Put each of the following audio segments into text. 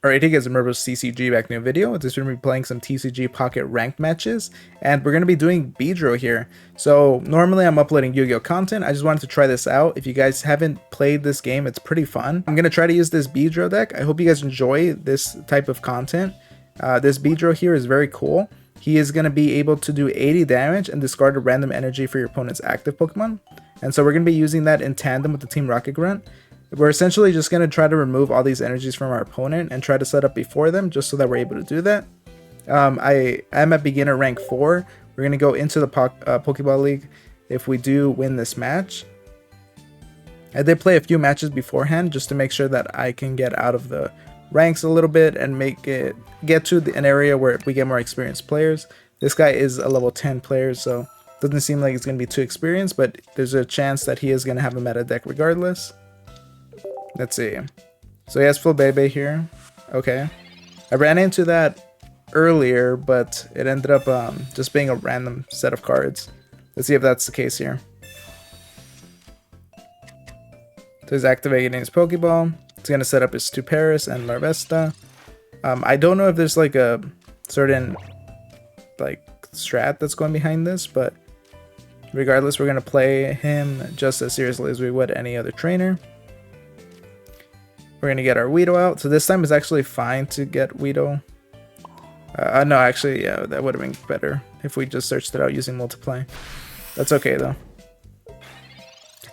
Alright, hey guys, remember TCG back new video. This is going to be playing some TCG Pocket Ranked matches, and we're going to be doing Beedrill here. So normally I'm uploading Yu-Gi-Oh content. I just wanted to try this out. If you guys haven't played this game, it's pretty fun. I'm going to try to use this Beedrill deck. I hope you guys enjoy this type of content. This Beedrill here is very cool. He is going to be able to do 80 damage and discard a random energy for your opponent's active Pokemon. And so we're going to be using that in tandem with the Team Rocket Grunt. We're essentially just going to try to remove all these energies from our opponent and try to set up before them just so that we're able to do that. I am at beginner rank 4. We're going to go into the Pokeball League if we do win this match. I did play a few matches beforehand just to make sure that I can get out of the ranks a little bit and get to an area where we get more experienced players. This guy is a level 10 player, so it doesn't seem like he's going to be too experienced, but there's a chance that he is going to have a meta deck regardless. Let's see. So he has full Bebe here. Okay. I ran into that earlier, but it ended up just being a random set of cards. Let's see if that's the case here. So he's activating his Pokeball. He's going to set up his Paris and Larvesta. I don't know if there's like a certain like strat that's going behind this, but regardless, we're going to play him just as seriously as we would any other trainer. We're going to get our Weedle out. So this time is actually fine to get Weedle. No, actually, yeah, that would have been better if we just searched it out using Multiply. That's okay, though.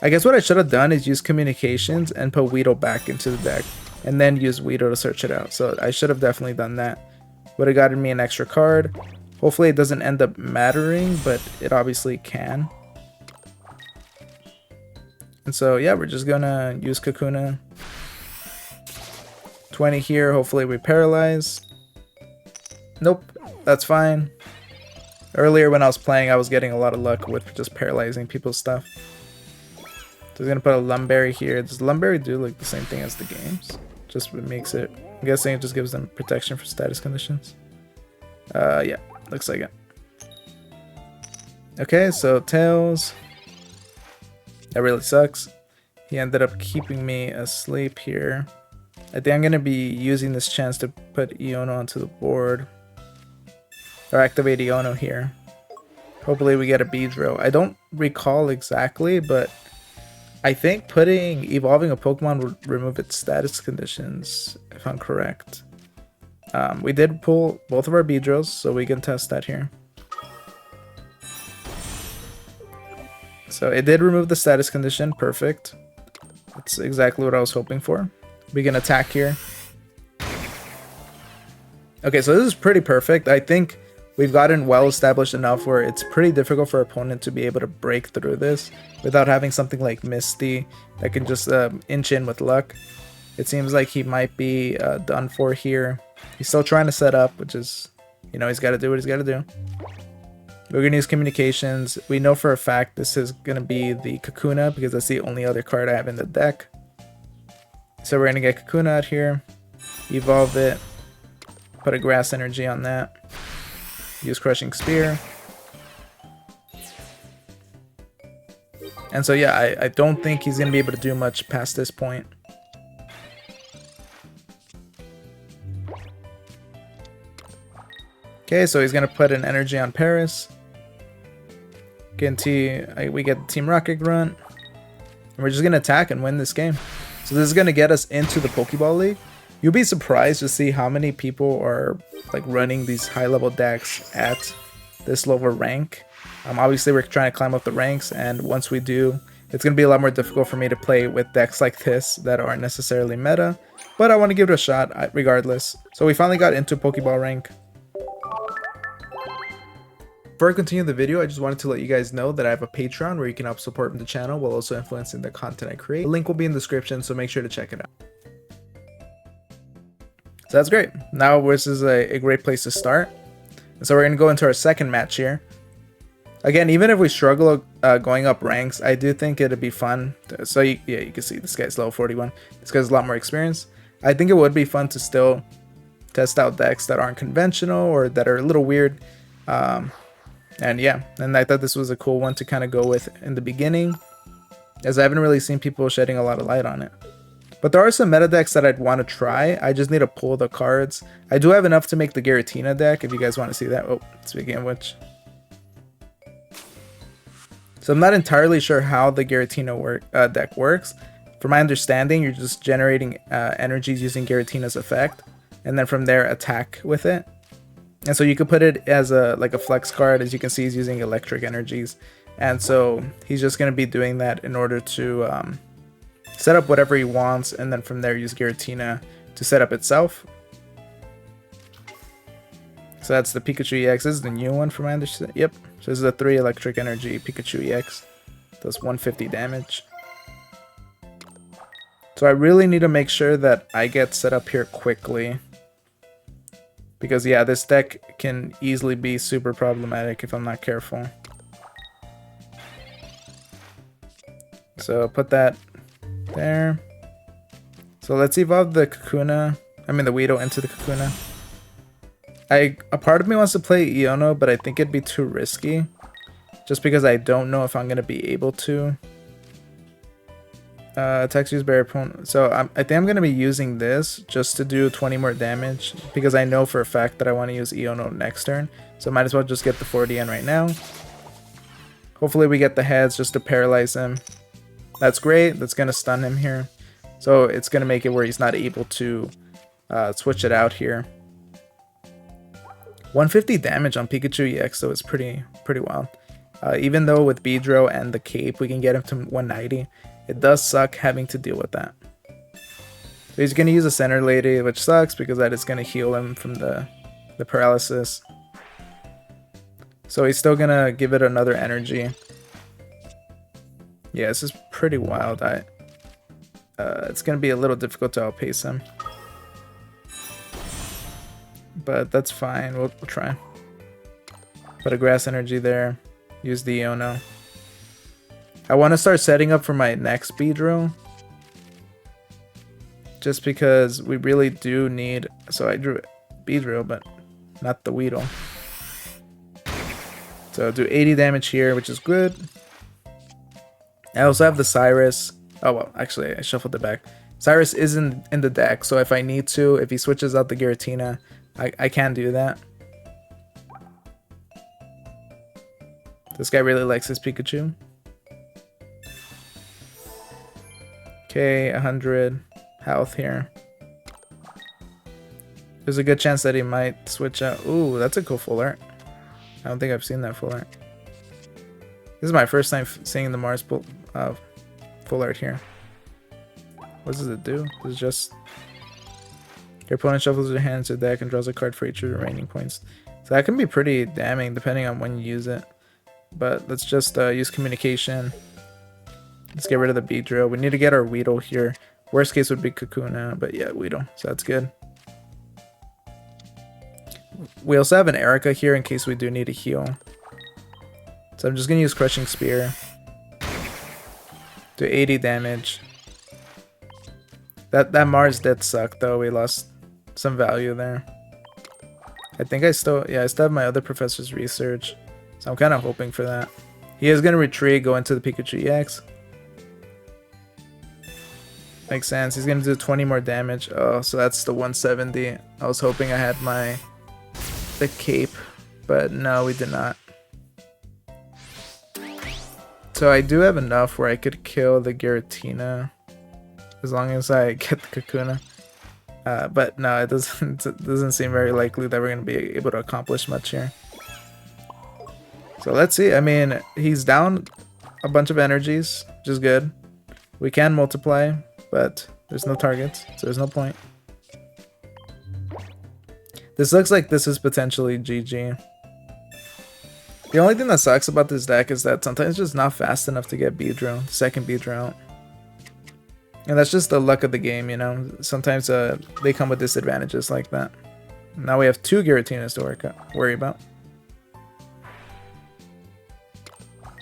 I guess what I should have done is use Communications and put Weedle back into the deck. And then use Weedle to search it out. So I should have definitely done that. Would have gotten me an extra card. Hopefully it doesn't end up mattering, but it obviously can. And so, yeah, we're just going to use Kakuna. 20 here, hopefully we paralyze. Nope, that's fine. Earlier when I was playing, I was getting a lot of luck with just paralyzing people's stuff. So he's gonna put a Lumberry here. Does Lumberry do like the same thing as the games? Just makes it, I'm guessing it just gives them protection for status conditions. Yeah, looks like it. Okay, so Tails. That really sucks. He ended up keeping me asleep here. I think I'm going to be using this chance to put Iono onto the board. Or activate Iono here. Hopefully we get a Beedrill. I don't recall exactly, but I think evolving a Pokemon would remove its status conditions, if I'm correct. We did pull both of our Beedrills, so we can test that here. So it did remove the status condition, perfect. That's exactly what I was hoping for. We can attack here. Okay, so this is pretty perfect. I think we've gotten well established enough where it's pretty difficult for our opponent to be able to break through this without having something like Misty that can just inch in with luck. It seems like he might be done for here. He's still trying to set up, which is, you know, he's got to do what he's got to do. We're going to use Communications. We know for a fact this is going to be the Kakuna because that's the only other card I have in the deck. So we're going to get Kakuna out here, evolve it, put a Grass Energy on that, use Crushing Spear. And so yeah, I don't think he's going to be able to do much past this point. Okay, so he's going to put an energy on Paris. We get the Team Rocket Grunt. And we're just going to attack and win this game. So this is going to get us into the Pokeball League. You'll be surprised to see how many people are like running these high level decks at this lower rank. Obviously we're trying to climb up the ranks, and once we do, it's going to be a lot more difficult for me to play with decks like this that aren't necessarily meta. But I want to give it a shot regardless. So we finally got into Pokeball rank. Before I continue the video, I just wanted to let you guys know that I have a Patreon where you can help support the channel while also influencing the content I create. The link will be in the description, so make sure to check it out. So that's great. Now this is a great place to start. And so we're going to go into our second match here. Again, even if we struggle going up ranks, I do think it'd be fun. So yeah, you can see this guy's level 41. This guy's a lot more experience. I think it would be fun to still test out decks that aren't conventional or that are a little weird. And yeah, and I thought this was a cool one to kind of go with in the beginning, as I haven't really seen people shedding a lot of light on it. But there are some meta decks that I'd want to try. I just need to pull the cards. I do have enough to make the Giratina deck if you guys want to see that. Oh, speaking of which. So I'm not entirely sure how the Giratina deck works. From my understanding, you're just generating energies using Giratina's effect. And then from there, attack with it. And so you could put it as like a flex card. As you can see, he's using electric energies. And so he's just going to be doing that in order to set up whatever he wants, and then from there use Giratina to set up itself. So that's the Pikachu EX. This is the new one from my understanding. Yep. So this is a 3 electric energy Pikachu EX. Does 150 damage. So I really need to make sure that I get set up here quickly. Because yeah, this deck can easily be super problematic if I'm not careful. So put that there. So let's evolve the Kakuna. I mean the Weedle into the Kakuna. A part of me wants to play Iono, but I think it'd be too risky. Just because I don't know if I'm gonna be able to. Attacks used by your opponent. So I think I'm gonna be using this just to do 20 more damage. Because I know for a fact that I want to use Iono next turn. So I might as well just get the 40 in right now. Hopefully we get the heads just to paralyze him. That's great. That's going to stun him here. So it's going to make it where he's not able to switch it out here. 150 damage on Pikachu EX, so it's pretty wild. Even though with Beedrill and the cape we can get him to 190, it does suck having to deal with that. So he's going to use a center lady, which sucks because that is going to heal him from the paralysis. So he's still going to give it another energy. Yeah, this is pretty wild. It's going to be a little difficult to outpace him. But that's fine. We'll try. Put a grass energy there. Use the Iono. I want to start setting up for my next Beedrill. Just because we really do need... So I drew Beedrill, but not the Weedle. So do 80 damage here, which is good. I also have the Cyrus. Oh, well, actually, I shuffled it back. Cyrus isn't in the deck, so if I need to, if he switches out the Giratina, I can do that. This guy really likes his Pikachu. Okay, 100 health here. There's a good chance that he might switch out. Ooh, that's a cool full art. I don't think I've seen that full art. This is my first time seeing the Mars full art here. What does it do? It's just... Your opponent shuffles their hand to the deck and draws a card for each of the remaining points. So that can be pretty damning depending on when you use it. But let's just use communication. Let's get rid of the Beedrill. We need to get our Weedle here. Worst case would be Kakuna, but yeah, Weedle. So that's good. We also have an Erica here in case we do need to heal. So I'm just going to use Crushing Spear. Do 80 damage. That Mars did suck though. We lost some value there. I think I still have my other professor's research. So I'm kind of hoping for that. He is going to retreat, go into the Pikachu EX. Makes sense. He's going to do 20 more damage. Oh, so that's the 170. I was hoping I had the cape, but no, we did not. So I do have enough where I could kill the Giratina as long as I get the Kakuna. But no, it doesn't seem very likely that we're going to be able to accomplish much here. So let's see. I mean, he's down a bunch of energies, which is good. We can multiply, but there's no targets, so there's no point. This looks like this is potentially GG. The only thing that sucks about this deck is that sometimes it's just not fast enough to get Beedrill, second Beedrill out. And that's just the luck of the game, you know. Sometimes they come with disadvantages like that. Now we have two Giratinas to worry about.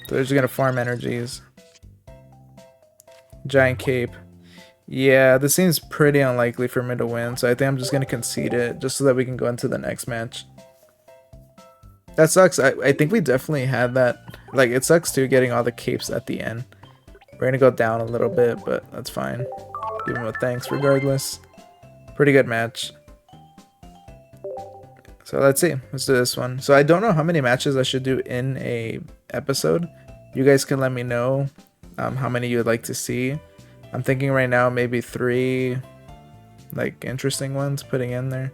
So they're just gonna farm energies. Giant Cape. Yeah, this seems pretty unlikely for me to win, so I think I'm just gonna concede it just so that we can go into the next match. That sucks. I think we definitely had that. Like, it sucks too getting all the capes at the end. We're gonna go down a little bit, but that's fine. Give him a thanks regardless. Pretty good match. So let's see. Let's do this one. So I don't know how many matches I should do in a episode. You guys can let me know how many you would like to see. I'm thinking right now maybe 3 like interesting ones putting in there.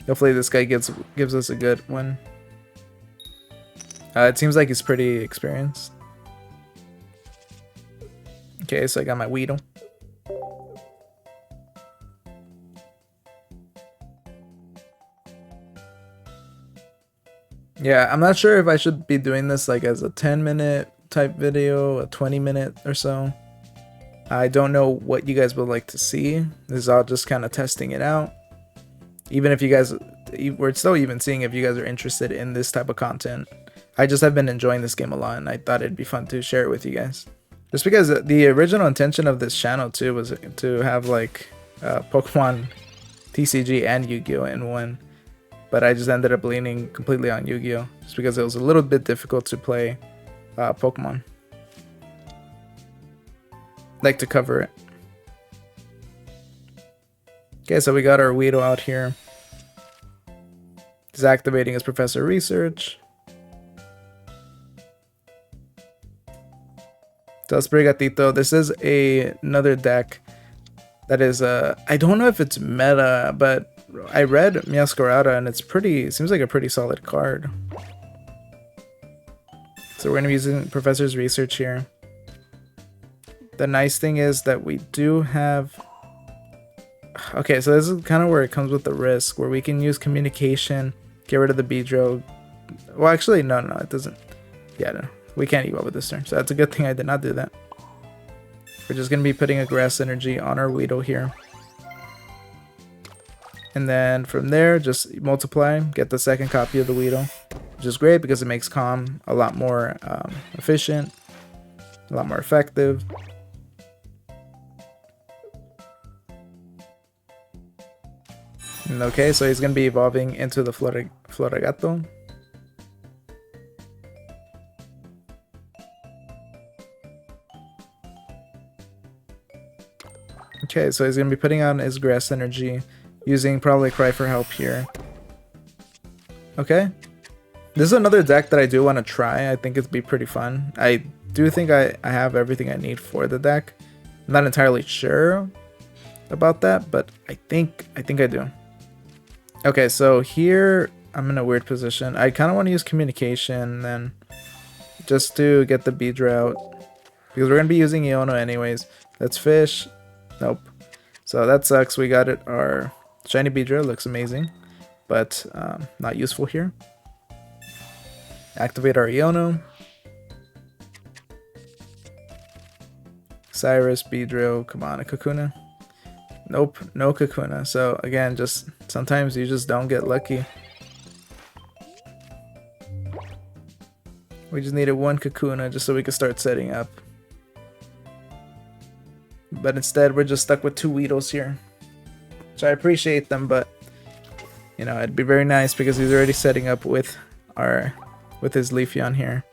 Hopefully this guy gives us a good one. It seems like he's pretty experienced. Okay, so I got my Weedle. Yeah, I'm not sure if I should be doing this like as a 10-minute type video, a 20-minute or so. I don't know what you guys would like to see. This is all just kind of testing it out. Even if you guys, we're still even seeing if you guys are interested in this type of content. I just have been enjoying this game a lot and I thought it'd be fun to share it with you guys. Just because the original intention of this channel too was to have like Pokemon TCG and Yu-Gi-Oh in one. But I just ended up leaning completely on Yu-Gi-Oh! Just because it was a little bit difficult to play Pokemon. Like to cover it. Okay, so we got our Weedle out here. He's activating his Professor Research. Gatito. This is another deck that is I don't know if it's meta, but I read Meowscarada and it seems like a pretty solid card. So we're gonna be using Professor's Research here. The nice thing is that we do have, okay, so this is kind of where it comes with the risk, where we can use communication, get rid of the Beedrill. Well, actually, no, it doesn't. Yeah, no, we can't evolve with this turn, so that's a good thing I did not do that. We're just gonna be putting a Grass Energy on our Weedle here. And then from there, just multiply, get the second copy of the Weedle, which is great because it makes Calm a lot more efficient, a lot more effective. And okay, so he's going to be evolving into the Floragato. Okay, so he's going to be putting on his Grass Energy, using probably Cry for Help here. Okay. This is another deck that I do want to try. I think it'd be pretty fun. I do think I have everything I need for the deck. I'm not entirely sure about that, but I think I do. Okay, so here I'm in a weird position. I kind of want to use Communication then just to get the Beedrill out, because we're going to be using Iono anyways. Let's fish. Nope. So that sucks. We got it. Our shiny Beedrill looks amazing, but not useful here. Activate our Iono. Cyrus, Beedrill, come on, a Kakuna. Nope, no Kakuna. So again, just sometimes you just don't get lucky. We just needed one Kakuna just so we could start setting up. But instead, we're just stuck with 2 Weedles here. So I appreciate them, but you know, it'd be very nice because he's already setting up with his Leafeon here.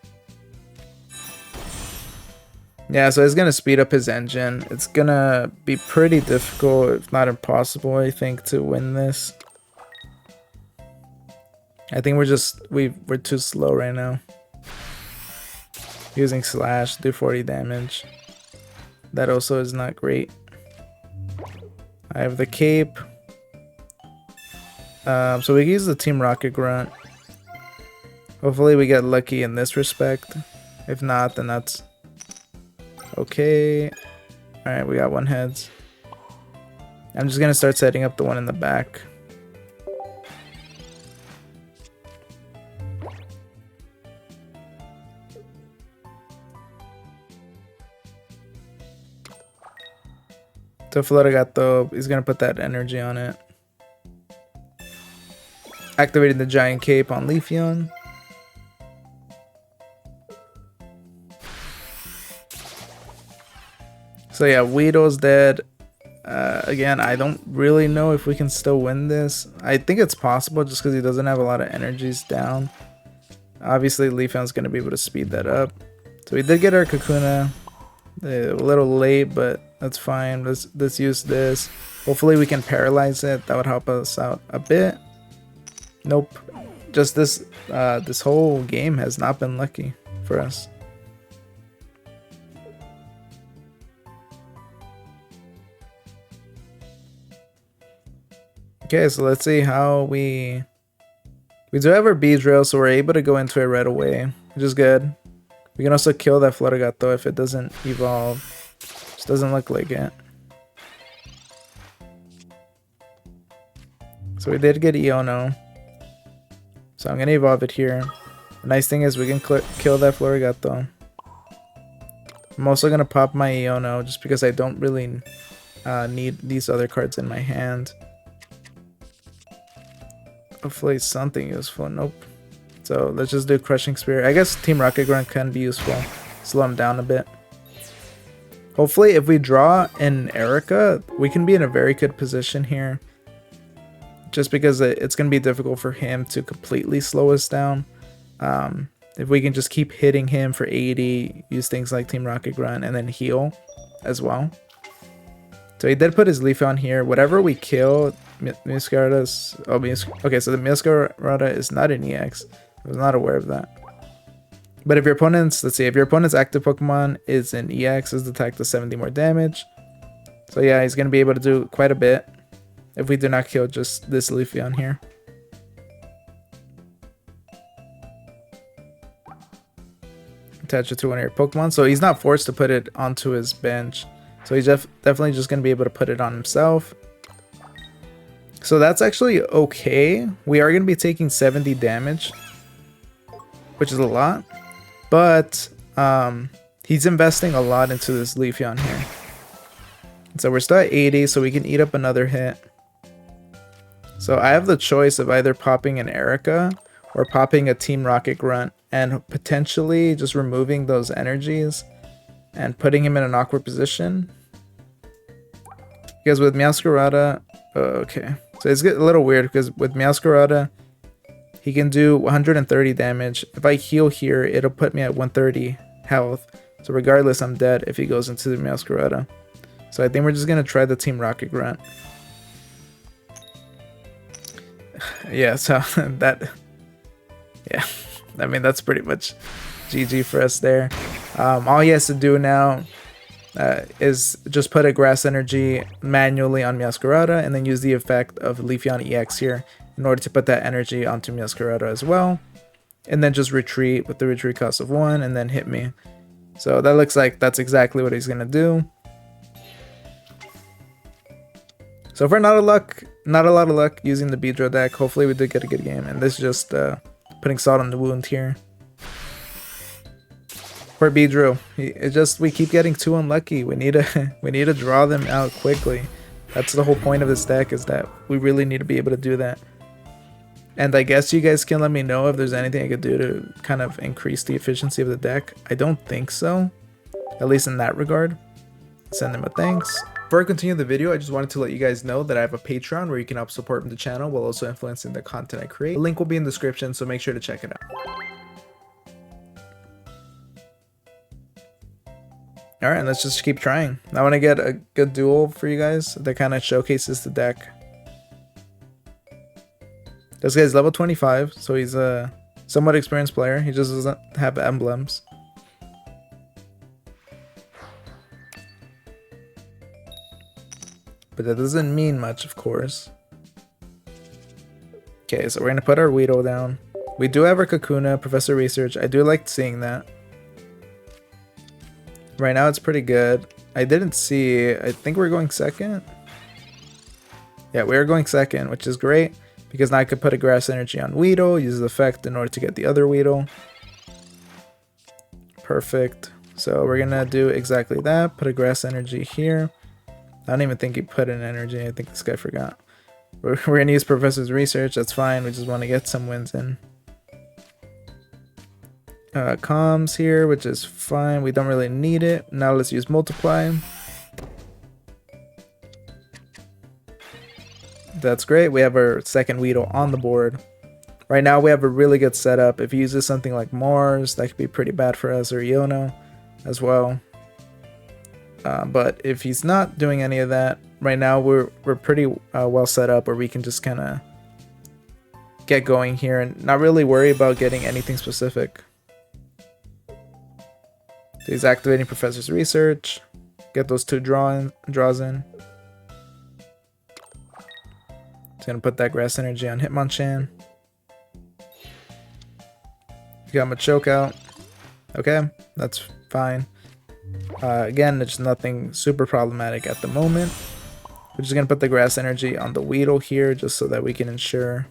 Yeah, so it's gonna speed up his engine. It's gonna be pretty difficult, if not impossible, I think, to win this. I think we're too slow right now. Using Slash, do 40 damage. That also is not great. I have the Cape. So we can use the Team Rocket Grunt. Hopefully we get lucky in this respect. If not, then that's okay. Alright, we got 1 heads. I'm just gonna start setting up the one in the back. So Floragato is gonna put that energy on it. Activating the Giant Cape on Leafeon. So yeah, Weedle's dead. Again, I don't really know if we can still win this. I think it's possible just because he doesn't have a lot of energies down. Obviously, Leafeon's going to be able to speed that up. So we did get our Kakuna a little late, but That's fine. Let's use this. Hopefully we can paralyze it. That would help us out a bit. Nope. Just this this whole game has not been lucky for us. Okay, so let's see how we do have our Beedrill, so we're able to go into it right away, which is good. We can also kill that Fluttergat though if it doesn't evolve. Just doesn't look like it. So we did get Iono. So I'm gonna evolve it here. The nice thing is we can kill that Fluttergat though. I'm also gonna pop my Iono just because I don't really need these other cards in my hand. Hopefully something useful. Nope. So let's just do Crushing Spear. I guess Team Rocket Grunt can be useful. Slow him down a bit. Hopefully if we draw an Erica, we can be in a very good position here. Just because it's going to be difficult for him to completely slow us down. If we can just keep hitting him for 80, use things like Team Rocket Grunt, and then heal as well. So he did put his Leafeon here. Whatever we kill, Meowscarada's... Oh, okay, so the Meowscarada is not an EX. I was not aware of that. But if your opponent's... Let's see, if your opponent's active Pokemon is an EX, his attack does 70 more damage. So yeah, he's going to be able to do quite a bit if we do not kill just this Leafeon here. Attach it to one of your Pokemon. So he's not forced to put it onto his bench. So he's definitely just going to be able to put it on himself. So that's actually okay. We are going to be taking 70 damage, which is a lot. But he's investing a lot into this Leafeon here. So we're still at 80, so we can eat up another hit. So I have the choice of either popping an Erica or popping a Team Rocket Grunt and potentially just removing those energies and putting him in an awkward position. Because with Meowscarada, okay. So it's getting a little weird because with Meowscarada, he can do 130 damage. If I heal here, it'll put me at 130 health. So regardless, I'm dead if he goes into the Meowscarada. So I think we're just going to try the Team Rocket Grunt. Yeah, so that... Yeah, I mean, that's pretty much GG for us there. All he has to do now is just put a Grass Energy manually on Meowscarada and then use the effect of Leafeon EX here in order to put that energy onto Meowscarada as well. And then just retreat with the retreat cost of 1 and then hit me. So that looks like that's exactly what he's going to do. So far, not a lot of luck using the Beedrill deck. Hopefully we did get a good game. And this is just putting salt on the wound here. For Beedrill, we keep getting too unlucky. We need to draw them out quickly. That's the whole point of this deck, is that we really need to be able to do that. And I guess you guys can let me know if there's anything I could do to kind of increase the efficiency of the deck. I don't think so, at least in that regard. Send them a thanks. Before I continue the video, I just wanted to let you guys know that I have a Patreon where you can help support the channel while also influencing the content I create. The link will be in the description, so make sure to check it out. Alright, let's just keep trying. I want to get a good duel for you guys that kind of showcases the deck. This guy's level 25, so he's a somewhat experienced player. He just doesn't have emblems. But that doesn't mean much, of course. Okay, so we're going to put our Weedle down. We do have our Kakuna, Professor Research. I do like seeing that. Right now it's pretty good. I didn't see... I think we're going second. Yeah, we're going second, which is great. Because now I could put a Grass Energy on Weedle, use the effect in order to get the other Weedle. Perfect. So we're going to do exactly that. Put a Grass Energy here. I don't even think he put an energy. I think this guy forgot. We're going to use Professor's Research. That's fine. We just want to get some wins in. Comms here, which is fine. We don't really need it. Now let's use Multiply. That's great. We have our second Weedle on the board. Right now we have a really good setup. If he uses something like Mars, that could be pretty bad for us, or Iono as well. But if he's not doing any of that, right now we're pretty well set up where we can just kind of get going here and not really worry about getting anything specific. So he's activating Professor's Research. Get those 2 draws in. He's gonna put that Grass Energy on Hitmonchan. Got Machoke out. Okay, that's fine. Again, it's nothing super problematic at the moment. We're just gonna put the Grass Energy on the Weedle here just so that we can ensure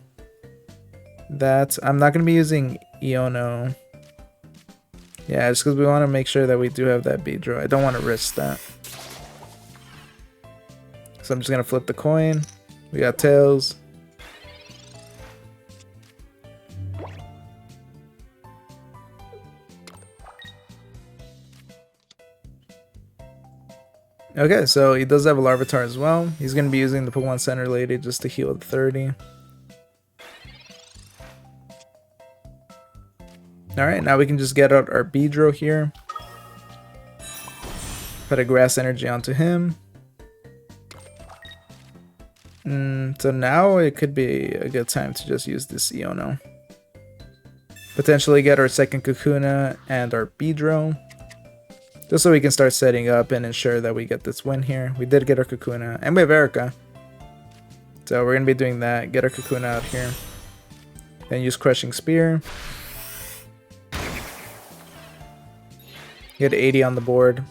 that I'm not gonna be using Iono. Yeah, just because we want to make sure that we do have that Beedrill. I don't want to risk that. So I'm just gonna flip the coin. We got Tails. Okay, so he does have a Larvitar as well. He's going to be using the Pokemon Center Lady just to heal the 30. Alright, now we can just get out our Beedrill here. Put a Grass Energy onto him. So now it could be a good time to just use this Iono. Potentially get our second Kakuna and our Beedrill. Just so we can start setting up and ensure that we get this win here. We did get our Kakuna, and we have Erica. So we're going to be doing that. Get our Kakuna out here. Then use Crushing Spear. Get 80 on the board.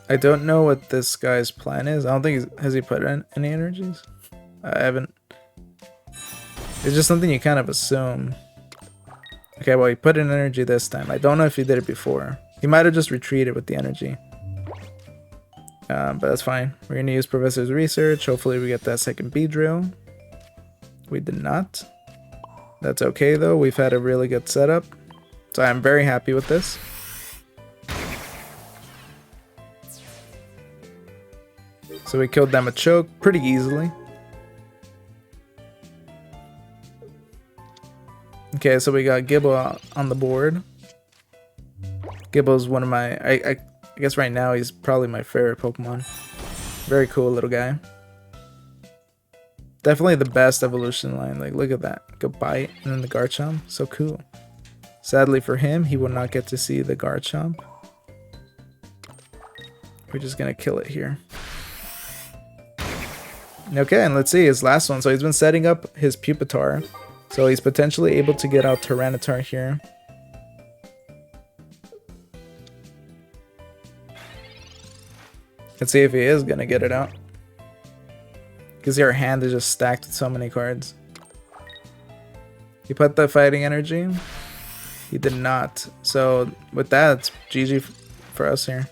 I don't know what this guy's plan is. I don't think has he put in any energies? I haven't. It's just something you kind of assume. Okay, well, he put in energy this time. I don't know if he did it before. He might have just retreated with the energy. But that's fine. We're going to use Professor's Research. Hopefully we get that second Beedrill. We did not. That's okay, though. We've had a really good setup. So I'm very happy with this. So we killed them with Choke pretty easily. Okay, so we got Gibble on the board. Gibble's one of my... I guess right now he's probably my favorite Pokemon. Very cool little guy. Definitely the best evolution line. Like, look at that. Good Bite and then the Garchomp. So cool. Sadly for him, he will not get to see the Garchomp. We're just gonna kill it here. Okay, and let's see his last one. So he's been setting up his Pupitar. So he's potentially able to get out Tyranitar here. Let's see if he is going to get it out. Because our hand is just stacked with so many cards. He put the Fighting Energy. He did not. So with that, it's GG for us here.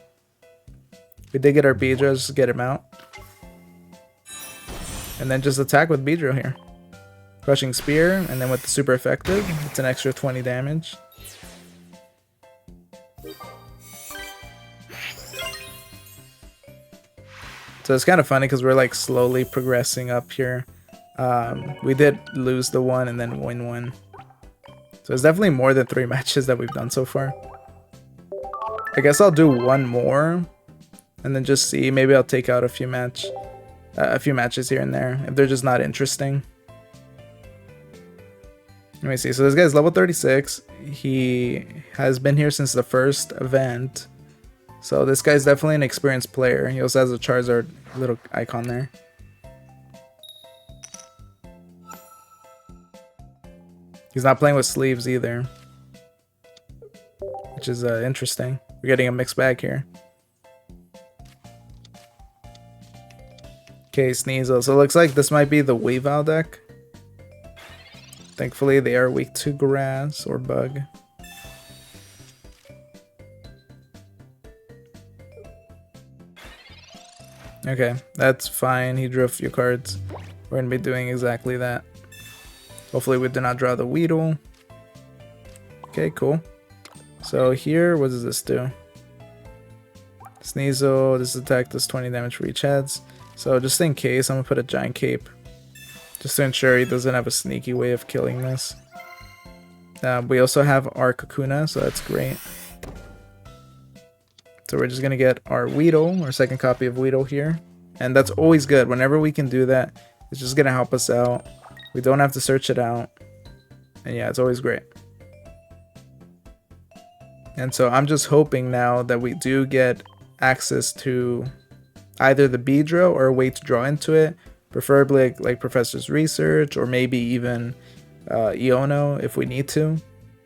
We did get our Beedrill, just get him out. And then just attack with Beedrill here. Crushing Spear, and then with the super effective, it's an extra 20 damage. So it's kind of funny because we're like slowly progressing up here. We did lose the one and then win one. So it's definitely more than 3 matches that we've done so far. I guess I'll do one more and then just see. Maybe I'll take out a few matches here and there if they're just not interesting. Let me see. So this guy's level 36. He has been here since the first event. So this guy's definitely an experienced player. He also has a Charizard little icon there. He's not playing with sleeves either, which is interesting. We're getting a mixed bag here. Okay, Sneasel. So it looks like this might be the Weavile deck. Thankfully, they are weak to grass or bug. Okay, that's fine. He drew a few cards. We're going to be doing exactly that. Hopefully we did not draw the Weedle. Okay, cool. So here, what does this do? Sneasel, this attack does 20 damage for each heads. So just in case, I'm going to put a Giant Cape. just to ensure he doesn't have a sneaky way of killing this. We also have our Kakuna, so that's great. So we're just going to get our Weedle, our second copy of Weedle here. And that's always good. Whenever we can do that, it's just going to help us out. We don't have to search it out. And yeah, it's always great. And so I'm just hoping now that we do get access to either the Beedrill or a way to draw into it. Preferably like Professor's Research or maybe even Iono if we need to.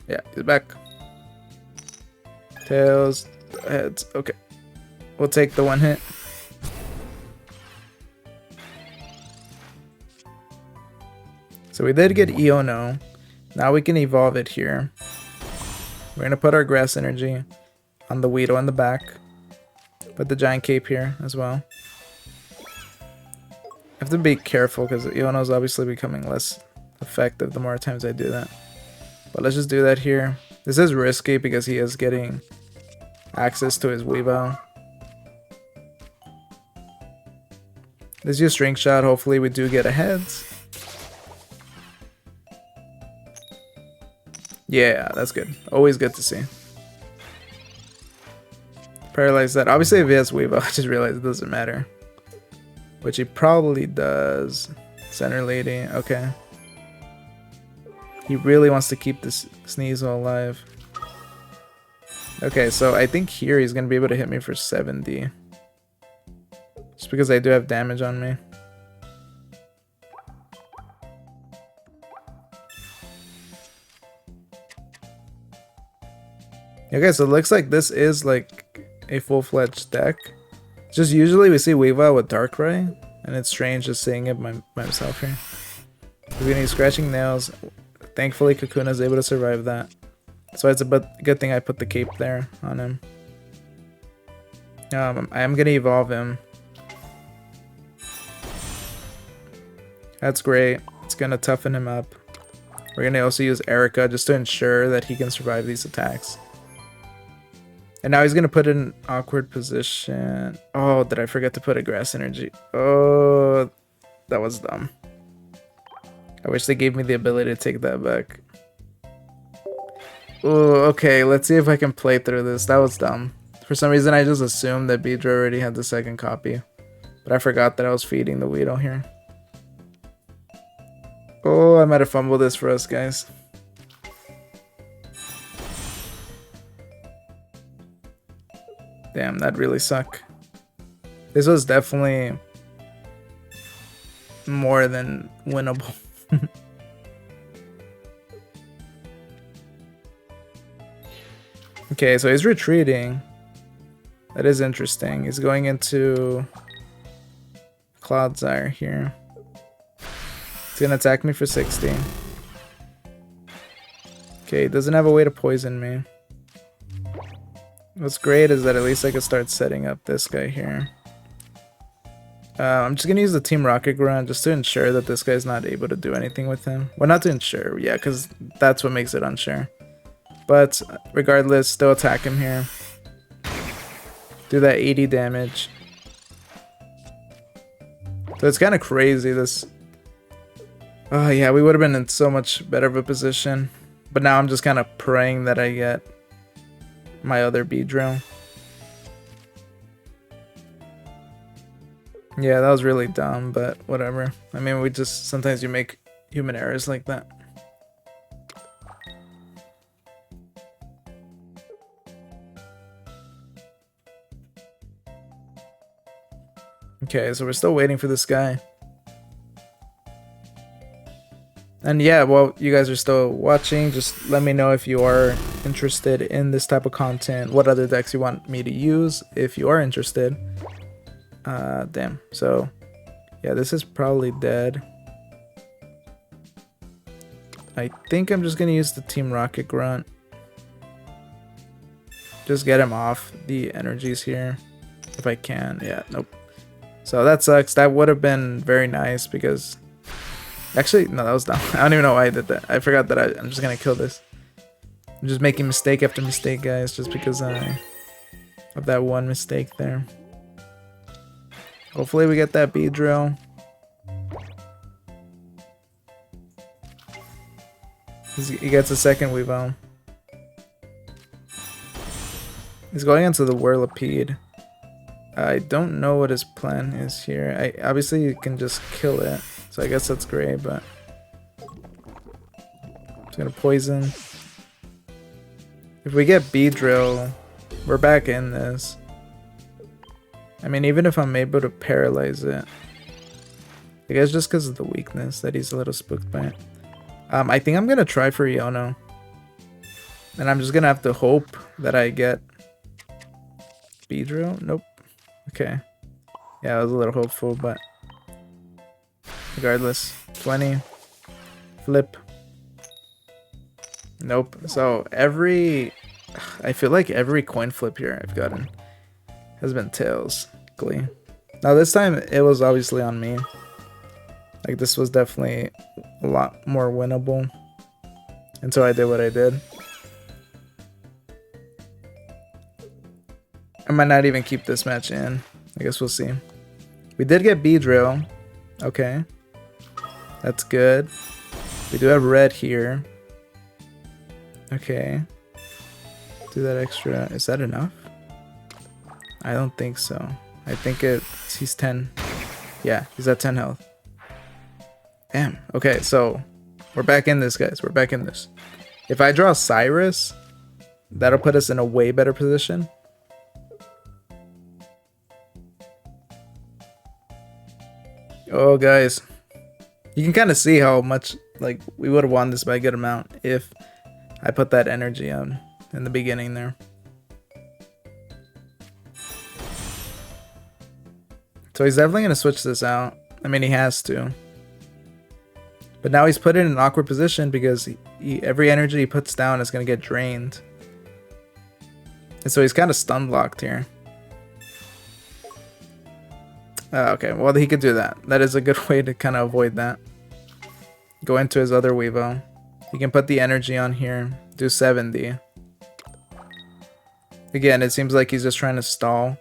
Yeah, he's back. Tails, heads. Okay. We'll take the one hit. So we did get Iono. Now we can evolve it here. We're going to put our Grass Energy on the Weedle in the back. Put the Giant Cape here as well. I have to be careful because Iono is obviously becoming less effective the more times I do that. But let's just do that here. This is risky because he is getting access to his Weavile. Let's use String Shot. Hopefully we do get a heads. Yeah, that's good. Always good to see. Paralyze that. Obviously, if he has Weavile, I just realized it doesn't matter. Which he probably does. Center Lady. Okay. He really wants to keep this Sneasel alive. Okay, so I think here he's going to be able to hit me for 70. Just because I do have damage on me. Okay, so it looks like this is like a full-fledged deck. Just usually we see Weavile with Darkrai, and it's strange just seeing it by myself here. We're gonna use Scratching Nails. Thankfully, Kakuna is able to survive that. So it's a good thing I put the cape there on him. I am gonna evolve him. That's great. It's gonna toughen him up. We're gonna also use Erica just to ensure that he can survive these attacks. And now he's going to put in an awkward position. Oh, did I forget to put a Grass Energy? Oh, that was dumb. I wish they gave me the ability to take that back. Oh, okay. Let's see if I can play through this. That was dumb. For some reason, I just assumed that Beedrill already had the second copy. But I forgot that I was feeding the Weedle here. Oh, I might have fumbled this for us, guys. Damn, that really suck. This was definitely more than winnable. Okay, so he's retreating. That is interesting. He's going into Cloudsire here. He's gonna attack me for 60. Okay, he doesn't have a way to poison me. What's great is that at least I can start setting up this guy here. I'm just gonna use the Team Rocket Grunt just to ensure that this guy's not able to do anything with him. Well, not to ensure, yeah, because that's what makes it unsure. But regardless, still attack him here. Do that 80 damage. So it's kind of crazy, this. Oh yeah, we would have been in so much better of a position. But now I'm just kind of praying that I get my other Beedrill. Yeah, that was really dumb, but whatever. I mean, we just sometimes you make human errors like that. Okay, so we're still waiting for this guy. And yeah, while you guys are still watching, just let me know if you are interested in this type of content, what other decks you want me to use if you are interested. Damn. So yeah, this is probably dead. I think I'm just gonna use the Team Rocket Grunt. Just get him off the energies here if I can. Yeah, nope. So that sucks. That would have been very nice because actually, no, that was dumb. I don't even know why I did that. I forgot that I'm just gonna kill this. I'm just making mistake after mistake, guys, just because of that one mistake there. Hopefully we get that Beedrill. He gets a second Weavile. He's going into the Whirlipede. I don't know what his plan is here. Obviously you can just kill it, so I guess that's great, but it's gonna poison. If we get Beedrill, we're back in this. I mean, even if I'm able to paralyze it, I guess just because of the weakness that he's a little spooked by it. I think I'm gonna try for Iono, and I'm just gonna have to hope that I get Beedrill. Nope. Okay. Yeah, I was a little hopeful, but regardless. 20. Flip. Nope. So I feel like every coin flip here I've gotten has been tails. Glee. Now this time it was obviously on me. Like this was definitely a lot more winnable. And so I did what I did. I might not even keep this match in. I guess we'll see. We did get Beedrill. Okay. That's good. We do have red here. Okay. Do that extra. Is that enough? I don't think so. I think he's 10. Yeah, he's at 10 health. Damn. Okay, so we're back in this, guys. We're back in this. If I draw Cyrus, that'll put us in a way better position. Oh, guys. You can kind of see how much, like, we would have won this by a good amount if I put that energy on in the beginning there. So he's definitely going to switch this out. I mean, he has to. But now he's put in an awkward position because every energy he puts down is going to get drained. And so he's kind of stun blocked here. Okay, well, he could do that. That is a good way to kind of avoid that. Go into his other Weavile. He can put the energy on here. Do 70. Again, it seems like he's just trying to stall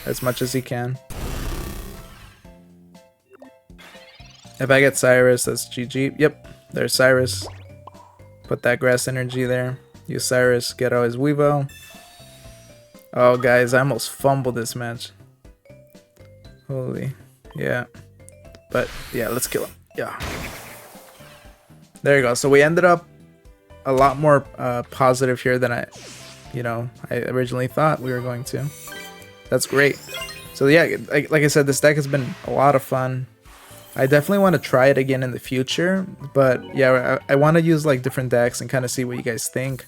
as much as he can. If I get Cyrus, that's GG. Yep, there's Cyrus. Put that grass energy there. Use Cyrus, get out his Weavile. Oh, guys, I almost fumbled this match. Holy, yeah. But yeah, let's kill him. Yeah. There you go. So we ended up a lot more positive here than I originally thought we were going to. That's great. So yeah, like I said, this deck has been a lot of fun. I definitely want to try it again in the future, but yeah, I want to use like different decks and kind of see what you guys think.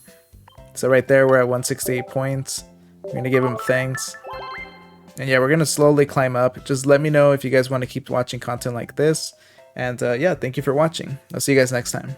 So right there, we're at 168 points. We're gonna give him thanks. And yeah, we're going to slowly climb up. Just let me know if you guys want to keep watching content like this. And yeah, thank you for watching. I'll see you guys next time.